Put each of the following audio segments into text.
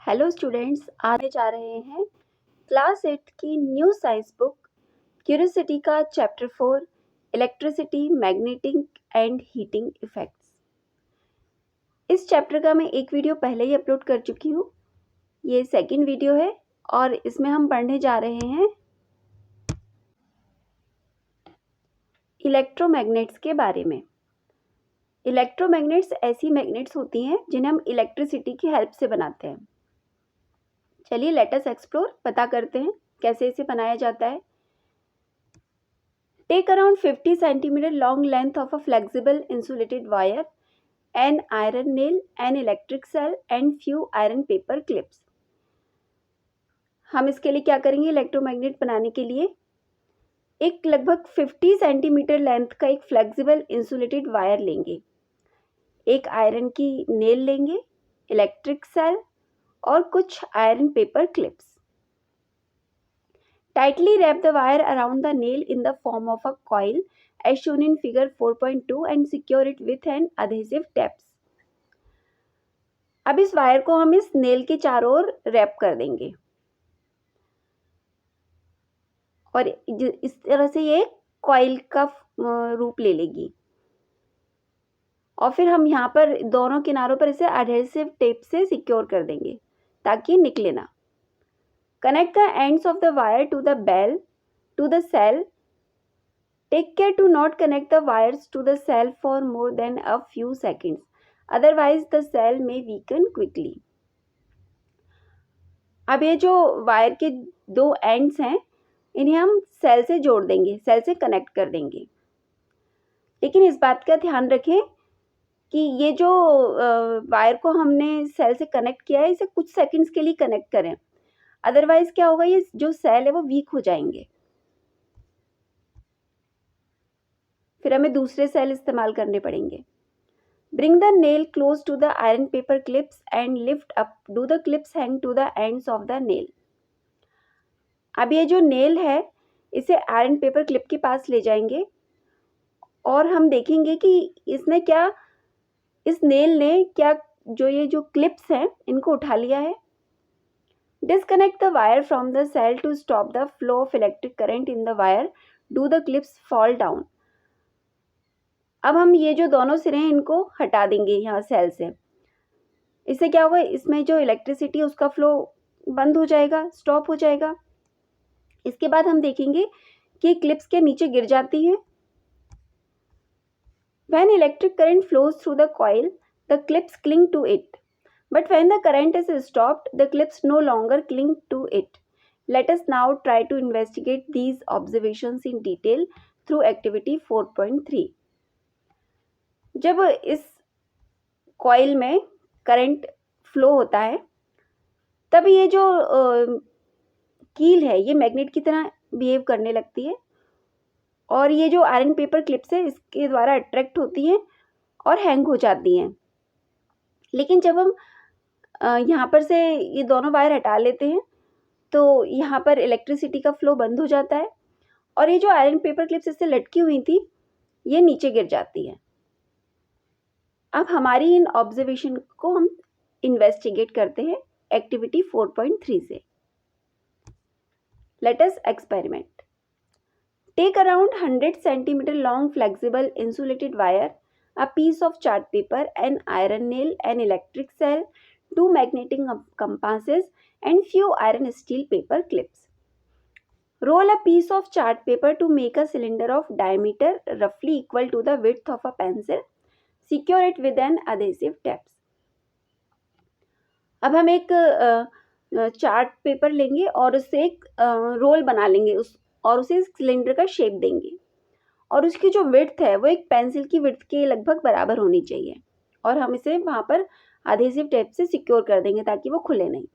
Hello students, आने जा रहे हैं क्लास 8 की न्यू साइंस बुक क्यूरियोसिटी का chapter 4 electricity, magnetic and heating effects. इस चैप्टर का मैं एक वीडियो पहले ही अपलोड कर चुकी हूँ। ये सेकंड वीडियो है और इसमें हम पढ़ने जा रहे हैं इलेक्ट्रोमैग्नेट्स के बारे में। इलेक्ट्रोमैग्नेट्स ऐसी मैग्नेट्स होती हैं जिन्हें हम इलेक्ट्रिसिटी की हेल्प से बनाते हैं। चलिए लेट अस एक्सप्लोर, पता करते हैं कैसे इसे बनाया जाता है। Take around 50 centimeter long length of a flexible insulated wire, an iron nail, an electric cell and few iron paper clips. हम इसके लिए क्या करेंगे? इलेक्ट्रोमैग्नेट बनाने के लिए एक लगभग 50 सेंटीमीटर लेंथ का एक फ्लेक्सिबल इंसुलेटेड वायर लेंगे, एक आयरन की नेल लेंगे, इलेक्ट्रिक सेल और कुछ iron paper clips. Tightly wrap the wire around the nail in the form of a coil as shown in figure 4.2 and secure it with an adhesive tapes. अब इस wire को हम इस nail के चारों ओर rap कर देंगे और इस तरह से ये कॉइल का रूप ले लेगी और फिर हम यहाँ पर दोनों किनारों पर इसे एडहेसिव टेप से सिक्योर कर देंगे ताकि निकले ना. Connect the ends of the wire to the bell to the cell. Take care to not connect the wires to the cell for more than a few seconds. Otherwise, the cell may weaken quickly. अब ये जो wire के दो ends हैं, इन्हें हम cell से जोड़ देंगे, सेल से कनेक्ट कर देंगे. लेकिन इस बात का ध्यान रखें कि ये जो वायर को हमने सेल से कनेक्ट किया है, इसे कुछ सेकंड्स के लिए कनेक्ट करें. अदरवाइज क्या होगा, ये जो सेल है वो वीक हो जाएंगे. फिर हमें दूसरे सेल इस्तेमाल करने पड़ेंगे. Bring the nail close to the iron paper clips and lift up. Do the clips hang to the ends of the nail? अब ये जो नेल है इसे आयरन पेपर क्लिप के पास ले जाएंगे और हम देखेंगे कि इसने क्या, इस नेल ने क्या जो ये जो क्लिप्स हैं इनको उठा लिया है. Disconnect the wire from the cell to stop the flow of electric current in the wire. Do the clips fall down? अब हम ये जो दोनों सिरे हैं इनको हटा देंगे यहाँ सेल से. इससे क्या होगा, इसमें जो इलेक्ट्रिसिटी उसका फ्लो बंद हो जाएगा, स्टॉप हो जाएगा. इसके बाद हम देखेंगे कि क्लिप्स के नीचे गिर जाती हैं. When electric current flows through the coil, the clips cling to it. But when the current is stopped, the clips no longer cling to it. Let us now try to investigate these observations in detail through activity 4.3. जब इस coil में current flow होता है तब ये जो कील है ये मैग्नेट की तरह बिहेव करने लगती है और ये जो आयरन पेपर क्लिप्स है इसके द्वारा अट्रैक्ट होती हैं और हैंग हो जाती हैं. लेकिन जब हम यहाँ पर से ये दोनों वायर हटा लेते हैं तो यहाँ पर इलेक्ट्रिसिटी का फ्लो बंद हो जाता है और ये जो आयरन पेपर क्लिप्स इससे लटकी हुई थी ये नीचे गिर जाती है. अब हमारी इन ऑब्जर्वेशन को हम इन्वेस्टिगेट करते हैं एक्टिविटी 4.3 से. Let us experiment. Take around 100 centimeter long flexible insulated wire, a piece of chart paper, an iron nail, an electric cell, 2 magnetic compasses and few iron steel paper clips. Roll a piece of chart paper to make a cylinder of diameter roughly equal to the width of a pencil. Secure it with an adhesive tapes. अब हम एक chart paper लेंगे और उससे एक role बना लेंगे और उसे सिलेंडर का शेप देंगे और उसकी जो विड्थ है वो एक पेंसिल की विड्थ के लगभग बराबर होनी चाहिए और हम इसे वहाँ पर एडहेसिव टेप से सिक्योर कर देंगे ताकि वो खुले नहीं.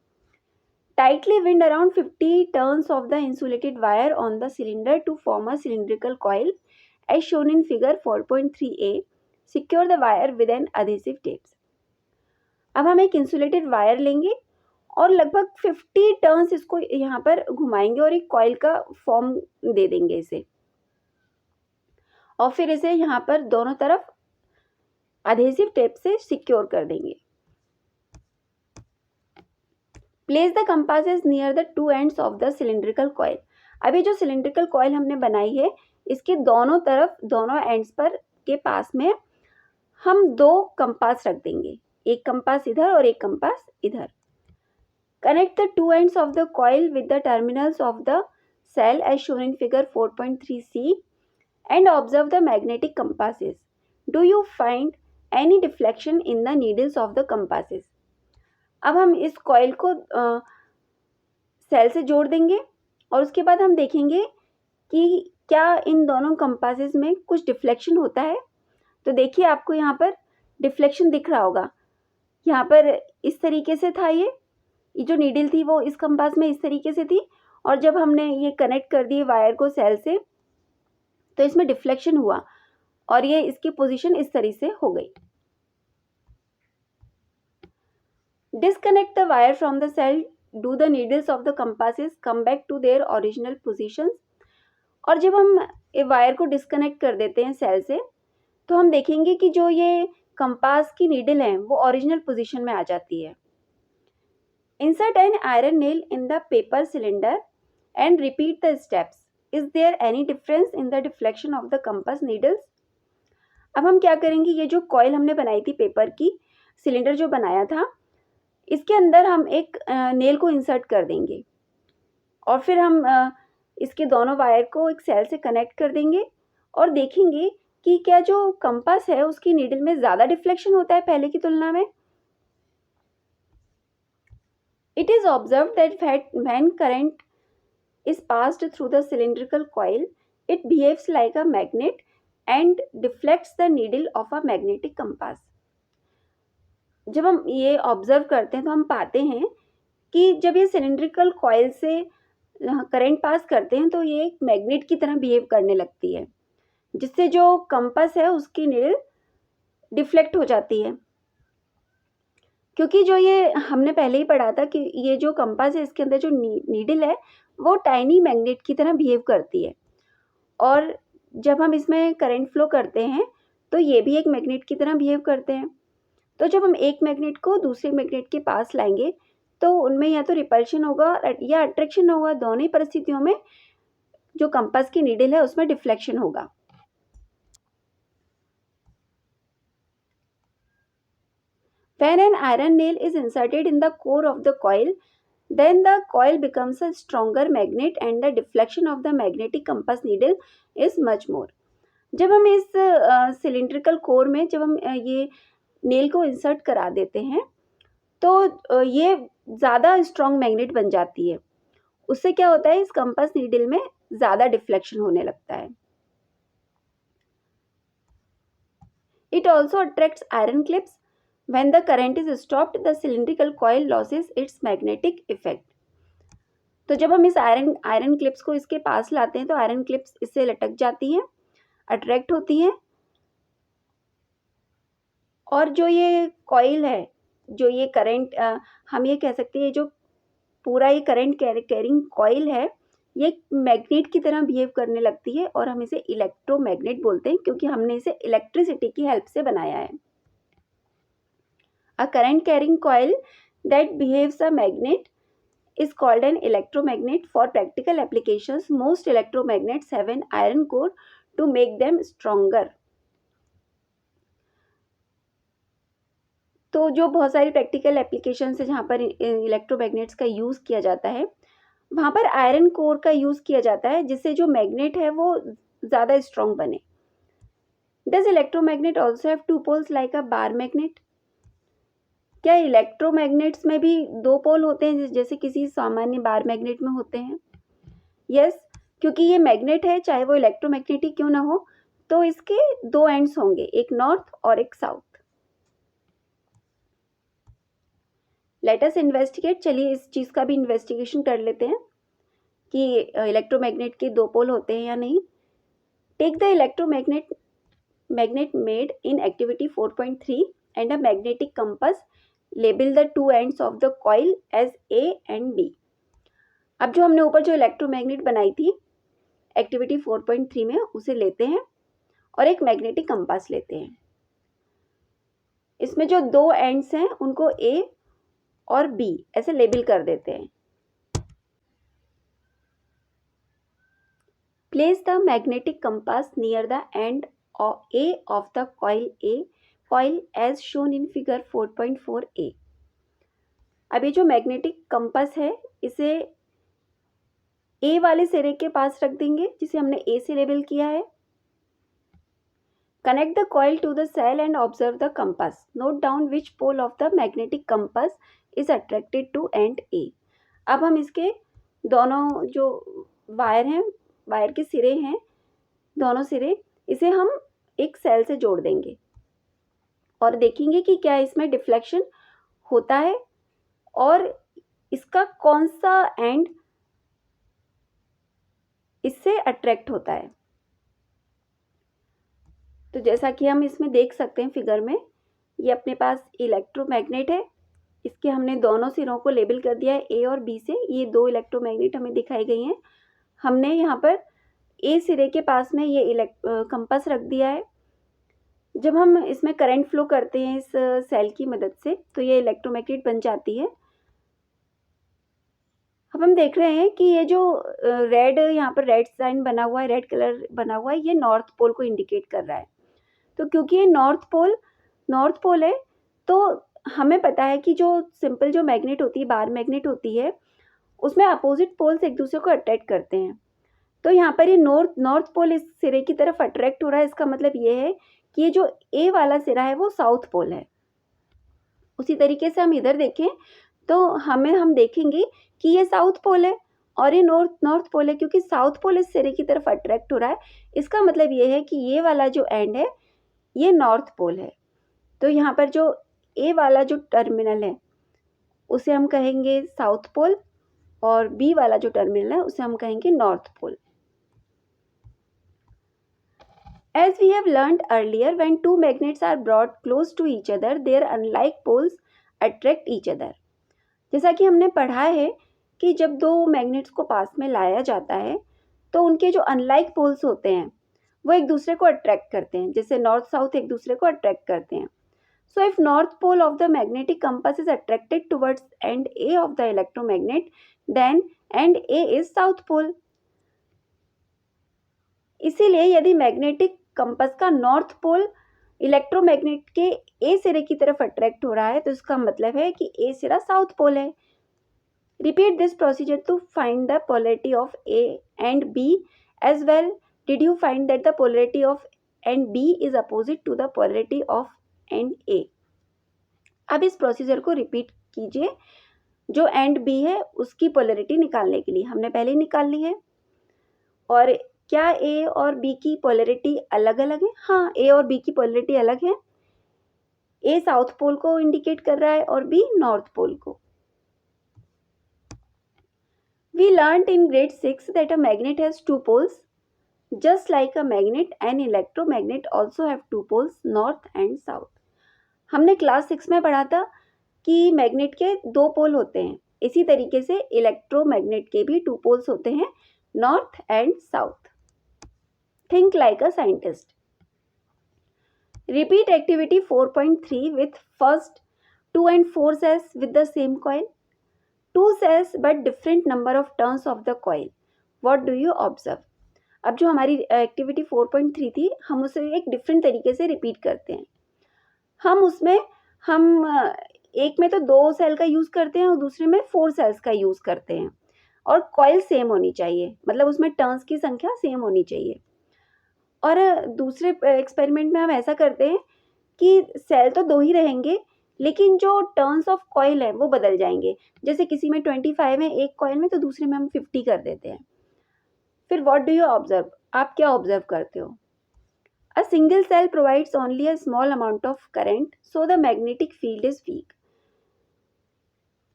Tightly wind around 50 turns of the insulated wire on the cylinder to form a cylindrical coil as shown in figure 4.3a. Secure the wire with an adhesive tapes. अब हम एक इंसुलेटेड वायर लेंगे और लगभग 50 टर्न्स इसको यहाँ पर घुमाएंगे और एक कॉइल का फॉर्म दे देंगे इसे और फिर इसे यहाँ पर दोनों तरफ एडहेसिव टेप से सिक्योर कर देंगे. Place the compasses near the two ends of the cylindrical coil. अभी जो सिलेंड्रिकल कॉइल हमने बनाई है इसके दोनों तरफ, दोनों एंड्स पर के पास में हम 2 कंपास रख देंगे, एक कंपास इधर और एक कंपास इधर। Connect the two ends of the coil with the terminals of the cell as shown in figure 4.3c and observe the magnetic compasses. Do you find any deflection in the needles of the compasses? अब हम इस coil को cell से जोड़ देंगे और उसके बाद हम देखेंगे कि क्या इन दोनों कंपासेस में कुछ डिफ्लेक्शन होता है। तो देखिए आपको यहाँ पर डिफ्लेक्शन दिख रहा होगा। यहाँ पर इस तरीके से था, ये जो नीडल थी वो इस कंपास में इस तरीके से थी, और जब हमने ये कनेक्ट कर दिए वायर को सेल से तो इसमें डिफ्लेक्शन हुआ और ये इसकी पोजीशन इस तरह से हो गई। Disconnect the wire from the cell, do the needles of the compasses come back to their original positions. और जब हम वायर को डिस्कनेक्ट कर देते हैं सेल से तो हम देखेंगे कि जो ये कंपास की नीडल है वो ओरिजिनल पोजीशन में आ जाती है। Insert an iron nail in the paper cylinder and repeat the steps. Is there any difference in the deflection of the compass needles? अब हम क्या करेंगे, ये जो कॉइल हमने बनाई थी पेपर की, सिलेंडर जो बनाया था, इसके अंदर हम एक नेल को इंसर्ट कर देंगे और फिर हम इसके दोनों वायर को एक सेल से कनेक्ट कर देंगे और देखेंगे कि क्या जो कंपास है उसकी नीडल में ज़्यादा डिफ्लेक्शन होता है पहले की तुलना में। It is observed that when current is passed through the cylindrical coil, it behaves like a magnet and deflects the needle of a magnetic compass. जब हम ये ऑब्जर्व करते हैं तो हम पाते हैं कि जब ये सिलेंड्रिकल कॉइल से करंट पास करते हैं तो ये एक मैग्नेट की तरह बिहेव करने लगती है, जिससे जो कंपास है उसकी नीडल डिफ्लेक्ट हो जाती है। क्योंकि जो ये हमने पहले ही पढ़ा था कि ये जो कंपास है इसके अंदर जो नीडल है वो टाइनी मैग्नेट की तरह बिहेव करती है, और जब हम इसमें करंट फ्लो करते हैं तो ये भी एक मैग्नेट की तरह बिहेव करते हैं। तो जब हम एक मैग्नेट को दूसरे मैग्नेट के पास लाएंगे तो उनमें या तो रिपल्शन होगा या अट्रैक्शन होगा, दोनों ही परिस्थितियों में जो कंपास की नीडल है उसमें डिफ्लेक्शन होगा। When an iron nail is inserted in the core of the coil, then the coil becomes a stronger magnet and the deflection of the magnetic compass needle is much more. जब हम इस cylindrical core में जब हम ये nail को insert करा देते हैं तो ये ज़्यादा स्ट्रॉन्ग मैग्नेट बन जाती है। उससे क्या होता है, इस कंपास नीडल में ज़्यादा डिफ्लेक्शन होने लगता है। It also attracts iron clips. When the current is stopped, the cylindrical coil loses its magnetic effect. तो जब हम इस आयरन क्लिप्स को इसके पास लाते हैं तो आयरन क्लिप्स इससे लटक जाती हैं, अट्रैक्ट होती हैं, और जो ये कॉइल है, जो ये करंट हम ये कह सकते हैं जो पूरा ये करंट कैरिंग कॉइल है ये मैग्नेट की तरह बिहेव करने लगती है, और हम इसे इलेक्ट्रोमैग्नेट बोलते हैं क्योंकि हमने इसे इलेक्ट्रिसिटी की हेल्प से बनाया है। A current carrying coil that behaves a magnet is called an electromagnet. For practical applications, most electromagnets have an iron core to make them stronger. तो जो बहुत सारी प्रैक्टिकल एप्लीकेशन है जहाँ पर इलेक्ट्रोमैग्नेट्स का यूज़ किया जाता है वहाँ पर आयरन कोर का यूज़ किया जाता है जिससे जो मैग्नेट है वो ज़्यादा स्ट्रॉन्ग बने। Does electromagnet also have two poles like a bar magnet? क्या इलेक्ट्रोमैग्नेट्स में भी 2 पोल होते हैं जैसे किसी सामान्य बार मैग्नेट में होते हैं? यस, क्योंकि ये मैग्नेट है चाहे वो इलेक्ट्रोमैग्नेट ही क्यों ना हो तो इसके 2 एंड्स होंगे, एक नॉर्थ और एक साउथ। लेट अस इन्वेस्टिगेट, चलिए इस चीज़ का भी इन्वेस्टिगेशन कर लेते हैं कि इलेक्ट्रोमैग्नेट के 2 पोल होते हैं या नहीं। Take the electromagnet made in activity 4.3 and a magnetic compass, label the 2 ends of the coil as A and B. अब जो हमने ऊपर जो इलेक्ट्रोमैग्नेट बनाई थी एक्टिविटी 4.3 में उसे लेते हैं और एक मैग्नेटिक कंपास लेते हैं। इसमें जो 2 एंड्स हैं उनको ए और B ऐसे लेबल कर देते हैं। Place the magnetic compass near the end A of the coil as shown in figure 4.4a। अब ये जो मैग्नेटिक कंपास है इसे A वाले सिरे के पास रख देंगे जिसे हमने A से लेबल किया है। Connect the coil to the cell and observe the compass. Note down which pole of the magnetic compass is attracted to end A। अब हम इसके दोनों जो वायर हैं, वायर के सिरे हैं, दोनों सिरे, इसे हम एक सेल से जोड़ देंगे और देखेंगे कि क्या इसमें डिफ्लेक्शन होता है और इसका कौन सा एंड इससे अट्रैक्ट होता है। तो जैसा कि हम इसमें देख सकते हैं फिगर में, ये अपने पास इलेक्ट्रोमैग्नेट है, इसके हमने दोनों सिरों को लेबल कर दिया है A और B से। ये दो इलेक्ट्रोमैग्नेट हमें दिखाई गई हैं। हमने यहाँ पर A सिरे के पास में ये कंपास रख दिया है। जब हम इसमें करंट फ्लो करते हैं इस सेल की मदद से तो ये इलेक्ट्रोमैग्नेट बन जाती है। अब हम देख रहे हैं कि ये जो रेड यहाँ पर रेड साइन बना हुआ है, रेड कलर बना हुआ है, ये नॉर्थ पोल को इंडिकेट कर रहा है। तो क्योंकि ये नॉर्थ पोल है तो हमें पता है कि जो सिंपल जो मैग्नेट होती है, बार मैग्नेट होती है, उसमें अपोजिट पोल्स एक दूसरे को अट्रैक्ट करते हैं। तो यहाँ पर ये नॉर्थ पोल इस सिरे की तरफ अट्रैक्ट हो रहा है। इसका मतलब ये है कि ये जो ए वाला सिरा है वो साउथ पोल है। उसी तरीके से हम इधर देखें तो हम देखेंगे कि ये साउथ पोल है और ये नॉर्थ पोल है। क्योंकि साउथ पोल इस सिरे की तरफ अट्रैक्ट हो रहा है, इसका मतलब ये है कि ये वाला जो एंड है ये नॉर्थ पोल है। तो यहाँ पर जो ए वाला जो टर्मिनल है उसे हम कहेंगे साउथ पोल और बी वाला जो टर्मिनल है उसे हम कहेंगे north pole. As we have learned earlier, when two magnets are brought close to each other, their unlike poles attract each other। जैसा कि हमने पढ़ा है कि जब दो मैग्नेट्स को पास में लाया जाता है तो उनके जो अनलाइक पोल्स होते हैं वो एक दूसरे को अट्रैक्ट करते हैं, जैसे नॉर्थ साउथ एक दूसरे को अट्रैक्ट करते हैं। So if north pole of the magnetic compass is attracted towards end A of the electromagnet, then end A is south pole। इसीलिए यदि मैग्नेटिक कंपास का नॉर्थ पोल इलेक्ट्रोमैग्नेट के ए सिरे की तरफ अट्रैक्ट हो रहा है तो इसका मतलब है कि ए सिरा साउथ पोल है। Repeat this procedure to find the polarity of A and B as well. Did you find that the polarity of end B is opposite to the polarity of end A. अब इस procedure को repeat कीजिए। जो and B है उसकी polarity निकालने के लिए हमने पहले निकाल ली है। और क्या ए और बी की पोलैरिटी अलग अलग है? हाँ, ए और बी की पोलैरिटी अलग है। ए साउथ पोल को इंडिकेट कर रहा है और बी नॉर्थ पोल को। We learned in grade 6 that a magnet has two poles. Just like a magnet, an electromagnet also have two poles, north and south। हमने क्लास 6 में पढ़ा था कि मैग्नेट के दो पोल होते हैं, इसी तरीके से इलेक्ट्रोमैग्नेट के भी टू पोल्स होते हैं, north and south. Think like a scientist. Repeat activity 4.3 with first 2 and 4 cells with the same coil. 2 cells but different number of turns of the coil. What do you observe? अब जो हमारी activity 4.3 थी हम उसे एक different तरीके से repeat करते हैं। हम एक में तो 2 सेल का यूज़ करते हैं और दूसरे में 4 सेल्स का यूज़ करते हैं और कॉइल सेम होनी चाहिए, मतलब उसमें टर्न्स की संख्या सेम होनी चाहिए। और दूसरे एक्सपेरिमेंट में हम ऐसा करते हैं कि सेल तो 2 ही रहेंगे लेकिन जो टर्न्स ऑफ कॉइल है वो बदल जाएंगे। जैसे किसी में 25 है एक कॉइल में तो दूसरे में हम 50 कर देते हैं। फिर व्हाट डू यू ऑब्जर्व? आप क्या ऑब्जर्व करते हो? A single cell provides only a small amount of current so the magnetic field is weak.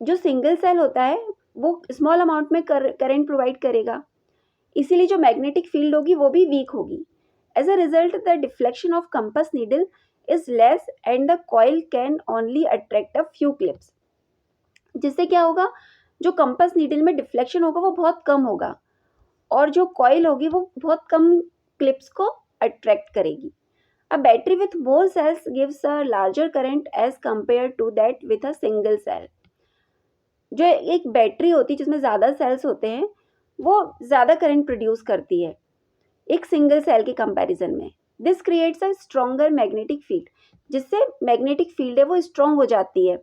जो सिंगल सेल होता है वो स्मॉल अमाउंट में करंट प्रोवाइड करेगा, इसीलिए जो मैग्नेटिक फील्ड होगी वो भी वीक होगी। As a result the deflection of compass needle is less and the coil can only attract a few clips। जिससे क्या होगा, जो कंपास नीडल में डिफ्लेक्शन होगा वो बहुत कम होगा और जो कॉइल होगी वो बहुत कम क्लिप्स को अट्रैक्ट करेगी। A battery with more cells gives a larger current as compared to that with a single cell। जो एक बैटरी होती है जिसमें ज़्यादा सेल्स होते हैं वो ज़्यादा करंट प्रोड्यूस करती है एक सिंगल सेल के कंपैरिजन में। This creates a stronger magnetic field, जिससे मैग्नेटिक फील्ड है वो स्ट्रॉन्ग हो जाती है।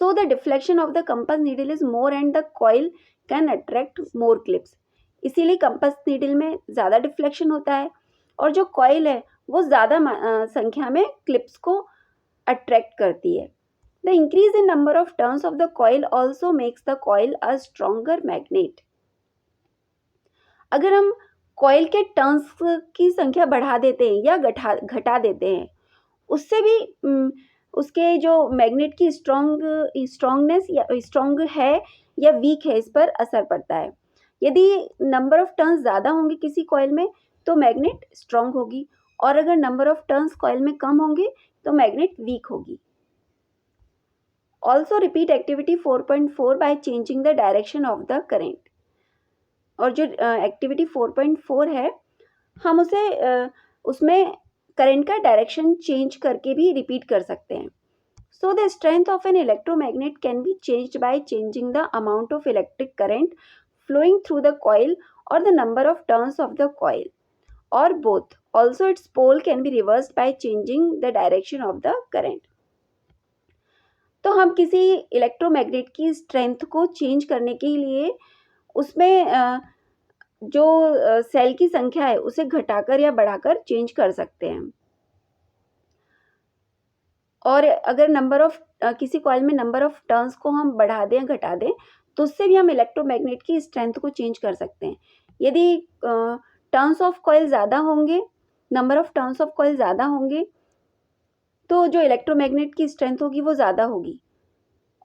So the deflection of the compass needle is more and the coil can attract more clips. इसीलिए कंपास नीडल में ज़्यादा डिफ्लेक्शन होता है और जो कॉइल है वो ज़्यादा संख्या में क्लिप्स को अट्रैक्ट करती है। The increase in number of turns of the coil also makes the coil a stronger magnet. अगर हम कॉइल के टर्न्स की संख्या बढ़ा देते हैं या घटा देते हैं, उससे भी उसके जो मैग्नेट की स्ट्रॉन्गनेस या स्ट्रॉन्ग है या वीक है इस पर असर पड़ता है। यदि नंबर ऑफ टर्न्स ज़्यादा होंगे किसी कॉइल में तो मैग्नेट स्ट्रॉन्ग होगी, और अगर नंबर ऑफ टर्न्स कॉइल में कम होंगे तो मैग्नेट वीक होगी। Also repeat activity 4.4 bye changing the direction of the current. और जो एक्टिविटी 4.4 है हम उसे उसमें करंट का डायरेक्शन चेंज करके भी रिपीट कर सकते हैं। So the strength of an electromagnet can be changed by changing the amount of electric current flowing through the coil or the number of turns of the coil or both. Also its pole can be reversed by changing the direction of the current. तो हम किसी electromagnet की strength को change करने के लिए उसमें जो सेल की संख्या है उसे घटाकर या बढ़ाकर चेंज कर सकते हैं। और अगर नंबर ऑफ किसी कॉइल में नंबर ऑफ टर्न्स को हम बढ़ा दें घटा दें तो उससे भी हम इलेक्ट्रोमैग्नेट की स्ट्रेंथ को चेंज कर सकते हैं। यदि टर्न्स ऑफ कॉइल ज़्यादा होंगे, number of turns of coil ज़्यादा होंगे तो जो इलेक्ट्रोमैग्नेट की स्ट्रेंथ होगी वो ज़्यादा होगी,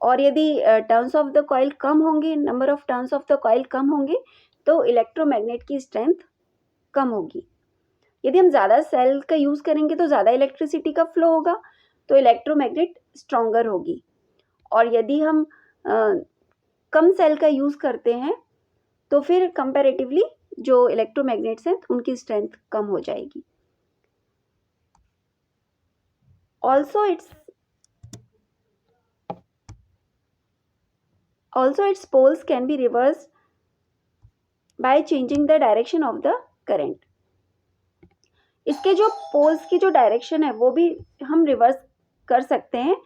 और यदि टर्न्स ऑफ द कॉइल कम होंगे, number of turns of the coil कम होंगे तो इलेक्ट्रोमैग्नेट की स्ट्रेंथ कम होगी। यदि हम ज़्यादा सेल का यूज़ करेंगे तो ज़्यादा इलेक्ट्रिसिटी का फ्लो होगा तो इलेक्ट्रोमैग्नेट स्ट्रॉन्गर होगी, और यदि हम कम सेल का यूज़ करते हैं तो फिर कंपैरेटिवली जो इलेक्ट्रोमैग्नेट्स हैं उनकी स्ट्रेंथ कम हो जाएगी। Also its poles can be reversed by changing the direction of the current. इसके जो पोल्स की जो डायरेक्शन है वो भी हम रिवर्स कर सकते हैं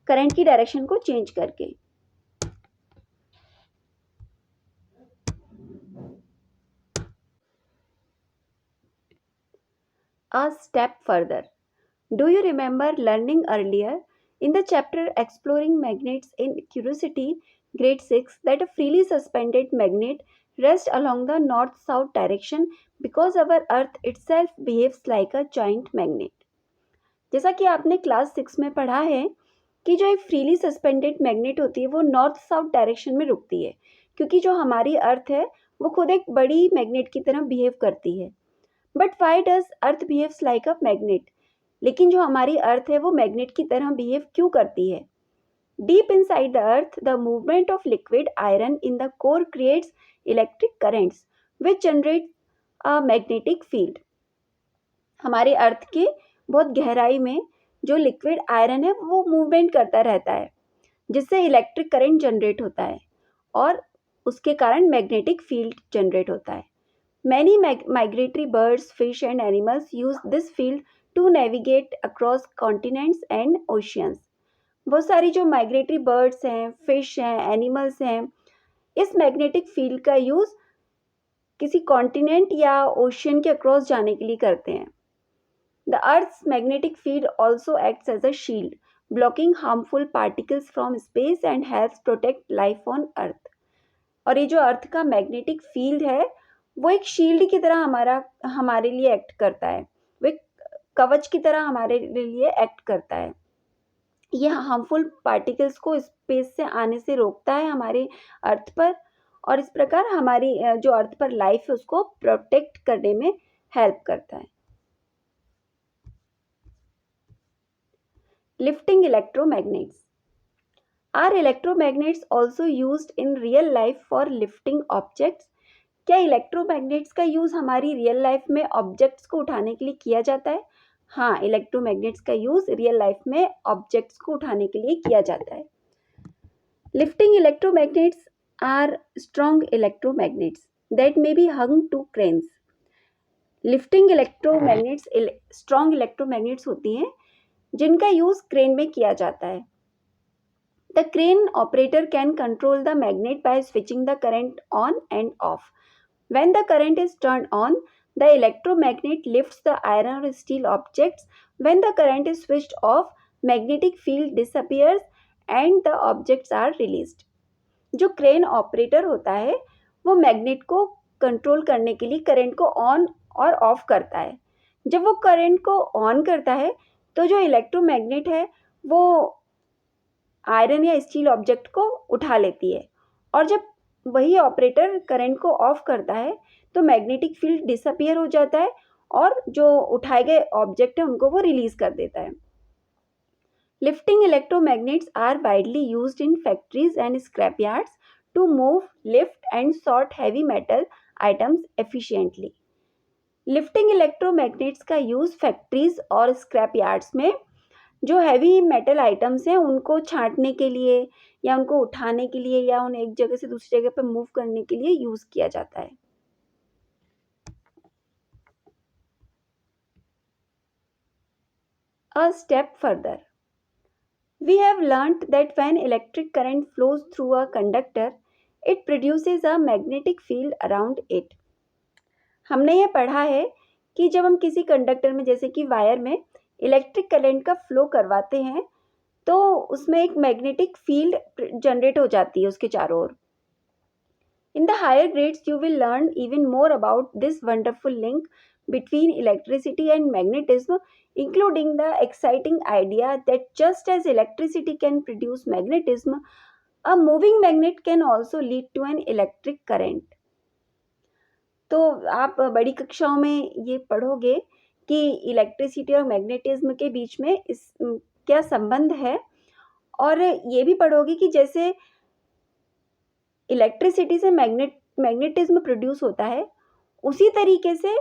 करंट की डायरेक्शन को चेंज करके। A step further. Do you remember learning earlier in the chapter Exploring Magnets in Curiosity, grade 6, that a freely suspended magnet rests along the north-south direction because our earth itself behaves like a giant magnet? जैसा कि आपने class 6 में पढ़ा है कि जो एक freely suspended magnet होती है वो नॉर्थ साउथ डायरेक्शन में रुकती है, क्योंकि जो हमारी अर्थ है वो खुद एक बड़ी मैग्नेट की तरह बिहेव करती है। But why does earth behaves like a magnet? लेकिन जो हमारी अर्थ है वो मैग्नेट की तरह बिहेव क्यों करती है? Deep inside the earth the movement of liquid iron in the core creates electric currents which generate a magnetic field. हमारे अर्थ के बहुत गहराई में जो लिक्विड आयरन है वो मूवमेंट करता रहता है, जिससे इलेक्ट्रिक करंट जनरेट होता है और उसके कारण मैग्नेटिक फील्ड जनरेट होता है। Many migratory birds, fish and animals use this field to navigate across continents and oceans. बहुत सारी जो migratory birds हैं, fish हैं, animals हैं, इस magnetic field का यूज़ किसी continent या ocean के across जाने के लिए करते हैं। The Earth's magnetic field also acts as a shield, blocking harmful particles from space and helps protect life on Earth. और ये जो अर्थ का मैग्नेटिक फील्ड है वो एक शील्ड की तरह हमारे लिए एक्ट करता है, वो एक कवच की तरह हमारे लिए एक्ट करता है। ये हार्मफुल पार्टिकल्स को स्पेस से आने से रोकता है हमारे अर्थ पर, और इस प्रकार हमारी जो अर्थ पर लाइफ है उसको प्रोटेक्ट करने में हेल्प करता है। Lifting electromagnets. Are electromagnets also used in real life for lifting objects? क्या इलेक्ट्रोमैग्नेट्स का यूज़ हमारी रियल लाइफ में ऑब्जेक्ट्स को उठाने के लिए किया जाता है? हाँ, इलेक्ट्रोमैग्नेट्स का यूज़ रियल लाइफ में ऑब्जेक्ट्स को उठाने के लिए किया जाता है। Lifting electromagnets are strong electromagnets that may be hung to cranes. Lifting electromagnets strong electromagnets होती हैं जिनका यूज क्रेन में किया जाता है. The crane operator can control the magnet by switching the current on and off. When the current is turned on, the electromagnet lifts the iron or steel objects. When the current is switched off, magnetic field disappears and the objects are released. जो crane operator होता है वो magnet को control करने के लिए current को on और ऑफ करता है. जब वो करंट को ऑन करता है तो जो इलेक्ट्रोमैग्नेट है वो आयरन या स्टील ऑब्जेक्ट को उठा लेती है और जब वही ऑपरेटर करंट को ऑफ करता है तो मैग्नेटिक फील्ड डिसअपियर हो जाता है और जो उठाए गए ऑब्जेक्ट है उनको वो रिलीज कर देता है. Lifting electromagnets are widely used in factories and scrapyards to move, lift and sort heavy metal items efficiently. Lifting electromagnets का यूज़ फैक्ट्रीज और स्क्रैप यार्ड्स में जो हैवी मेटल आइटम्स हैं उनको छांटने के लिए या उनको उठाने के लिए या उन्हें एक जगह से दूसरी जगह पर मूव करने के लिए यूज़ किया जाता है. A step further. We have learnt that when electric current flows through a conductor, it produces a magnetic field around it. हमने ये पढ़ा है कि जब हम किसी कंडक्टर में जैसे कि वायर में इलेक्ट्रिक करंट का फ्लो करवाते हैं तो उसमें एक मैग्नेटिक फील्ड जनरेट हो जाती है उसके चारों ओर. In the higher grades, you will learn even more about this wonderful link between electricity and magnetism, including the exciting idea that just as electricity can produce magnetism, a moving magnet can also lead to an electric current. तो आप बड़ी कक्षाओं में ये पढ़ोगे कि electricity और magnetism के बीच में इस क्या संबंध है और ये भी पढ़ोगे कि जैसे इलेक्ट्रिसिटी से मैग्नेटिज्म प्रोड्यूस होता है उसी तरीके से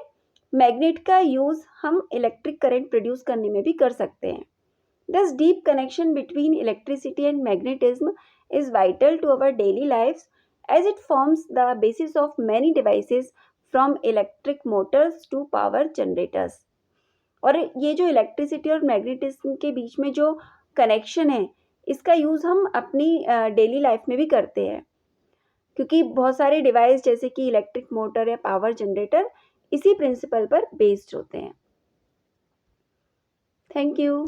मैग्नेट का यूज़ हम इलेक्ट्रिक करंट प्रोड्यूस करने में भी कर सकते हैं. This deep connection between electricity and magnetism is vital to our daily lifes as it forms the basis of many devices from electric motors to power generators. और ये जो इलेक्ट्रिसिटी और मैग्नेटिज्म के बीच में जो कनेक्शन है इसका यूज़ हम अपनी डेली लाइफ में भी करते हैं क्योंकि बहुत सारे डिवाइस जैसे कि इलेक्ट्रिक मोटर या पावर जनरेटर इसी प्रिंसिपल पर बेस्ड होते हैं. Thank you.